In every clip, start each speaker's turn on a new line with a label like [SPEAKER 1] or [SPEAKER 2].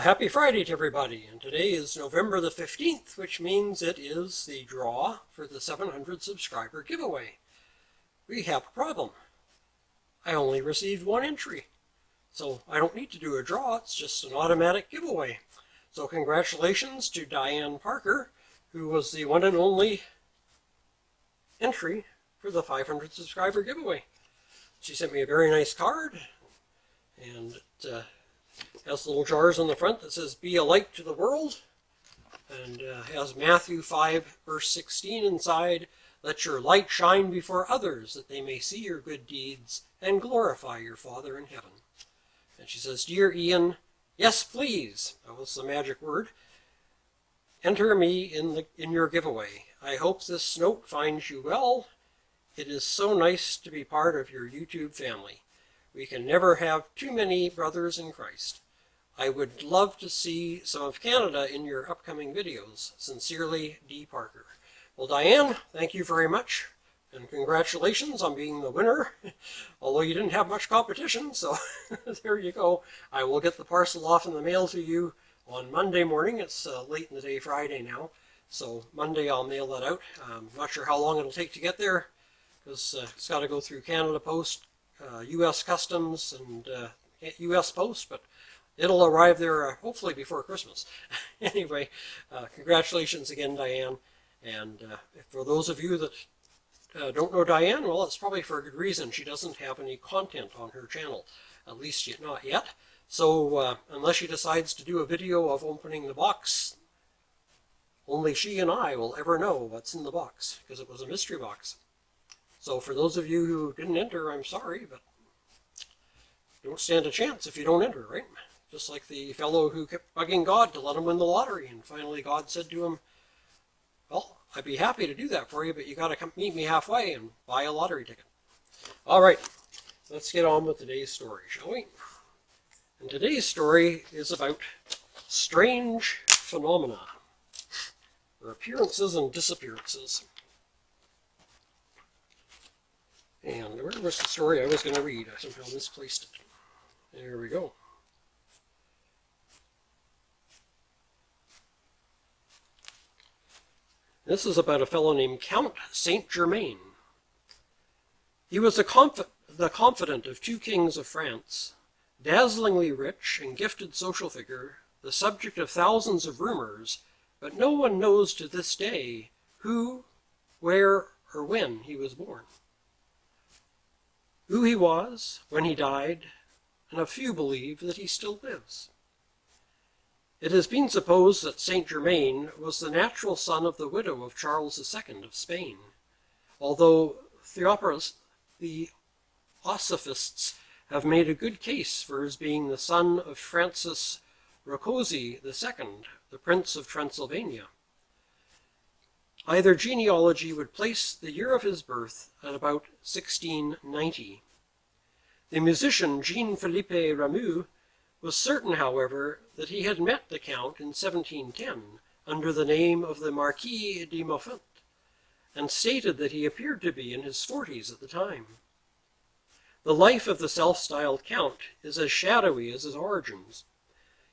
[SPEAKER 1] Happy Friday to everybody, and today is November the 15th, which means it is the draw for the 700 subscriber giveaway. We have a problem. I only received one entry, so I don't need to do a draw, it's just an automatic giveaway. So congratulations to Diane Parker, who was the one and only entry for the 500 subscriber giveaway. She sent me a very nice card, and it has little jars on the front that says, "Be a light to the world," and has Matthew 5, verse 16 inside. "Let your light shine before others, that they may see your good deeds and glorify your Father in heaven." And she says, "Dear Ian, yes, please," that was the magic word, "enter me in your giveaway. I hope this note finds you well. It is so nice to be part of your YouTube family. We can never have too many brothers in Christ. I would love to see some of Canada in your upcoming videos. Sincerely, D. Parker." Well, Diane, thank you very much, and congratulations on being the winner, although you didn't have much competition, so there you go. I will get the parcel off in the mail to you on Monday morning. It's late in the day, Friday now, so Monday I'll mail that out. I'm not sure how long it'll take to get there, because it's got to go through Canada Post, U.S. Customs, and U.S. Post, but it'll arrive there hopefully before Christmas. Anyway, congratulations again, Diane. And for those of you that don't know Diane, well, it's probably for a good reason. She doesn't have any content on her channel, at least not yet. So unless she decides to do a video of opening the box, only she and I will ever know what's in the box, because it was a mystery box. So for those of you who didn't enter, I'm sorry, but you don't stand a chance if you don't enter, right? Just like the fellow who kept bugging God to let him win the lottery, and finally God said to him, "Well, I'd be happy to do that for you, but you got to come meet me halfway and buy a lottery ticket." All right, let's get on with today's story, shall we? And today's story is about strange phenomena, or appearances and disappearances. And where was the story I was going to read? I somehow misplaced it. There we go. This is about a fellow named Count Saint-Germain. He was the confidant of two kings of France, dazzlingly rich and gifted social figure, the subject of thousands of rumors, but no one knows to this day who, where, or when he was born. Who he was, when he died, and a few believe that he still lives. It has been supposed that Saint-Germain was the natural son of the widow of Charles II of Spain, although Theosophists have made a good case for his being the son of Francis Rákóczi II, the Prince of Transylvania. Either genealogy would place the year of his birth at about 1690. The musician Jean-Philippe Rameau was certain, however, that he had met the Count in 1710 under the name of the Marquis de Moffat, and stated that he appeared to be in his 40s at the time. The life of the self-styled Count is as shadowy as his origins.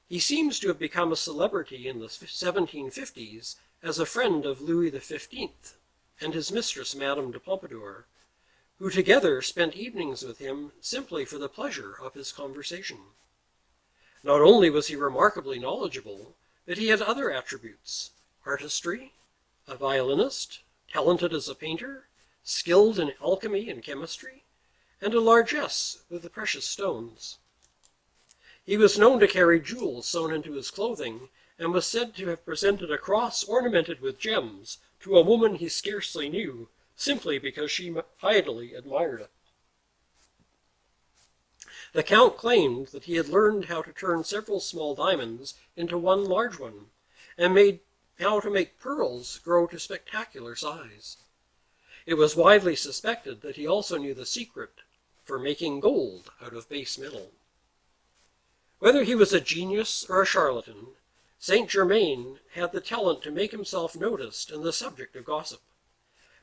[SPEAKER 1] He seems to have become a celebrity in the 1750s as a friend of Louis XV and his mistress, Madame de Pompadour, who together spent evenings with him simply for the pleasure of his conversation. Not only was he remarkably knowledgeable, but he had other attributes: artistry, a violinist, talented as a painter, skilled in alchemy and chemistry, and a largesse with the precious stones. He was known to carry jewels sewn into his clothing, and was said to have presented a cross ornamented with gems to a woman he scarcely knew, simply because she idly admired it. The Count claimed that he had learned how to turn several small diamonds into one large one, and how to make pearls grow to spectacular size. It was widely suspected that he also knew the secret for making gold out of base metal. Whether he was a genius or a charlatan, Saint-Germain had the talent to make himself noticed and the subject of gossip.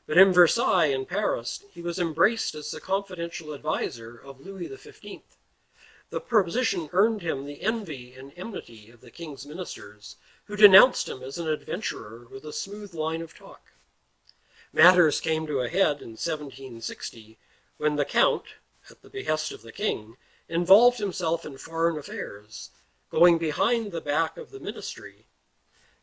[SPEAKER 1] But in Versailles and Paris, he was embraced as the confidential advisor of Louis XV, The proposition earned him the envy and enmity of the king's ministers, who denounced him as an adventurer with a smooth line of talk. Matters came to a head in 1760 when the Count, at the behest of the king, involved himself in foreign affairs, going behind the back of the ministry.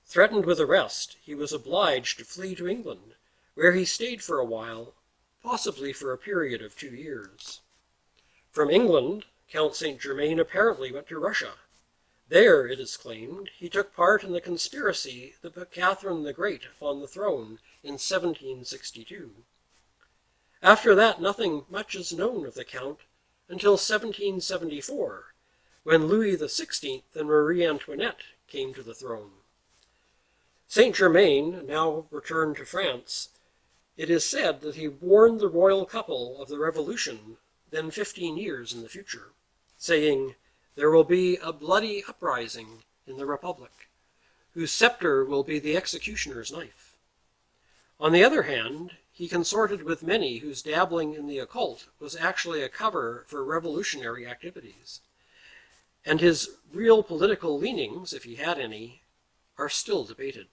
[SPEAKER 1] Threatened with arrest, he was obliged to flee to England, where he stayed for a while, possibly for a period of 2 years. From England, Count Saint-Germain apparently went to Russia. There, it is claimed, he took part in the conspiracy that put Catherine the Great upon the throne in 1762. After that, nothing much is known of the Count until 1774, when Louis XVI and Marie Antoinette came to the throne. Saint-Germain now returned to France. It is said that he warned the royal couple of the revolution, then 15 years in the future, saying, "There will be a bloody uprising in the Republic, whose scepter will be the executioner's knife." On the other hand, he consorted with many whose dabbling in the occult was actually a cover for revolutionary activities. And his real political leanings, if he had any, are still debated.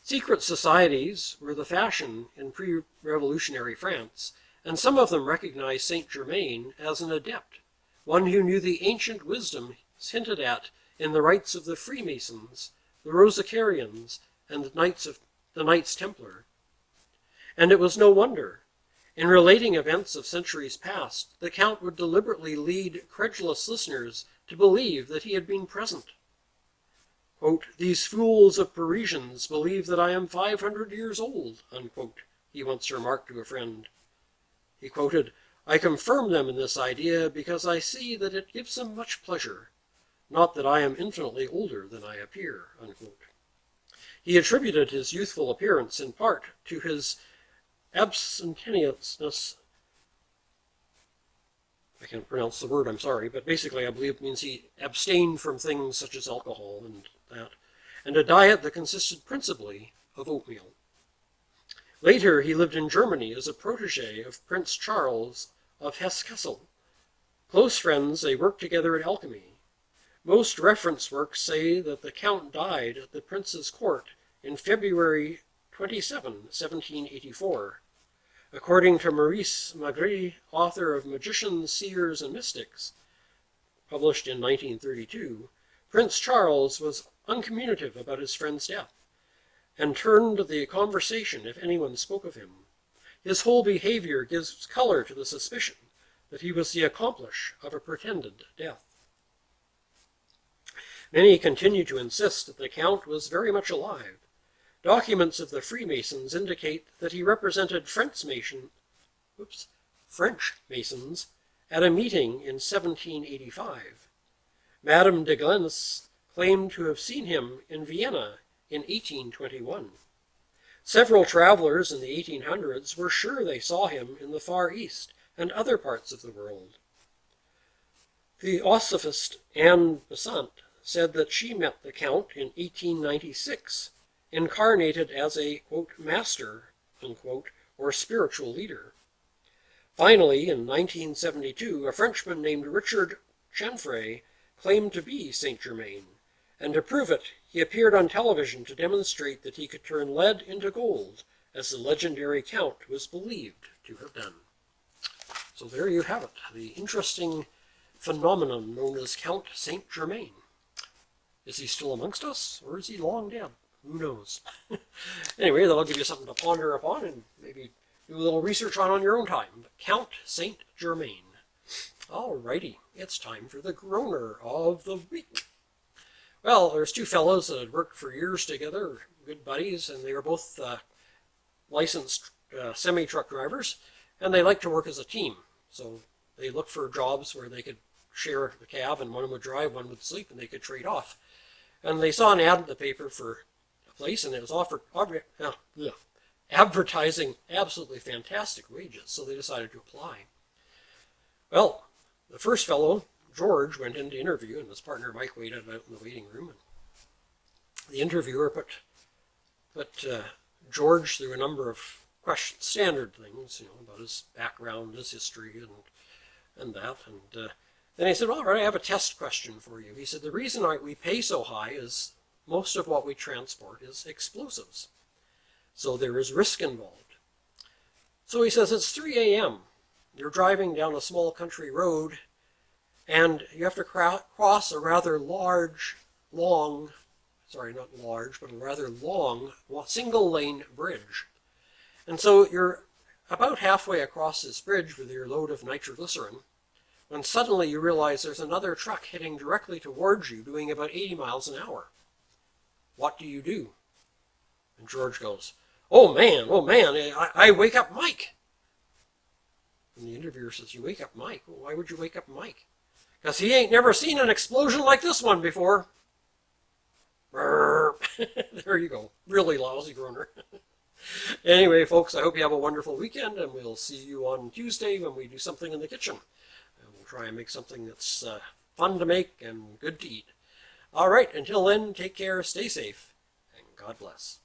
[SPEAKER 1] Secret societies were the fashion in pre-revolutionary France, and some of them recognized Saint-Germain as an adept, one who knew the ancient wisdom hinted at in the rites of the Freemasons, the Rosicrucians, and the Knights Templar. And it was no wonder. In relating events of centuries past, the Count would deliberately lead credulous listeners to believe that he had been present. Quote, "These fools of Parisians believe that I am 500 years old," unquote, he once remarked to a friend. He quoted, "I confirm them in this idea because I see that it gives them much pleasure, not that I am infinitely older than I appear," unquote. He attributed his youthful appearance in part to his abstemiousness. I can't pronounce the word, I'm sorry, but basically I believe it means he abstained from things such as alcohol and that, and a diet that consisted principally of oatmeal. Later, he lived in Germany as a protege of Prince Charles of Hesse-Kassel. Close friends, they worked together at alchemy. Most reference works say that the Count died at the prince's court in February 27, 1784. According to Maurice Magritte, author of Magicians, Seers, and Mystics, published in 1932, Prince Charles was uncommunicative about his friend's death, and turned the conversation if anyone spoke of him. His whole behavior gives color to the suspicion that he was the accomplice of a pretended death. Many continue to insist that the Count was very much alive. Documents of the Freemasons indicate that he represented French Masons at a meeting in 1785. Madame de Glennis claimed to have seen him in Vienna in 1821. Several travelers in the 1800s were sure they saw him in the Far East and other parts of the world. Theosophist Anne Besant said that she met the Count in 1896, incarnated as a, quote, master, unquote, or spiritual leader. Finally, in 1972, a Frenchman named Richard Chanfray claimed to be Saint-Germain, and to prove it, he appeared on television to demonstrate that he could turn lead into gold, as the legendary Count was believed to have done. So there you have it, the interesting phenomenon known as Count Saint-Germain. Is he still amongst us, or is he long dead? Who knows? Anyway, that'll give you something to ponder upon and maybe do a little research on your own time. But Count Saint-Germain. Alrighty, it's time for the groaner of the week. Well, there's two fellows that had worked for years together, good buddies, and they were both licensed semi-truck drivers, and they liked to work as a team. So they looked for jobs where they could share the cab, and one would drive, one would sleep, and they could trade off. And they saw an ad in the paper for a place, and it was advertising absolutely fantastic wages, so they decided to apply. Well, the first fellow, George, went in to interview, and his partner Mike waited out in the waiting room. And the interviewer put George through a number of questions, standard things, about his background, his history, and that. And Then he said, all right, I have a test question for you. He said, the reason we pay so high is most of what we transport is explosives. So there is risk involved. So he says, it's 3 a.m. You're driving down a small country road, and you have to cross a rather long, single-lane bridge. And so you're about halfway across this bridge with your load of nitroglycerin, when suddenly you realize there's another truck heading directly towards you, doing about 80 miles an hour. What do you do? And George goes, oh man, I wake up Mike. And the interviewer says, you wake up Mike? Well, why would you wake up Mike? Because he ain't never seen an explosion like this one before. There you go. Really lousy groaner. Anyway, folks, I hope you have a wonderful weekend, and we'll see you on Tuesday when we do something in the kitchen. And we'll try and make something that's fun to make and good to eat. All right, until then, take care, stay safe, and God bless.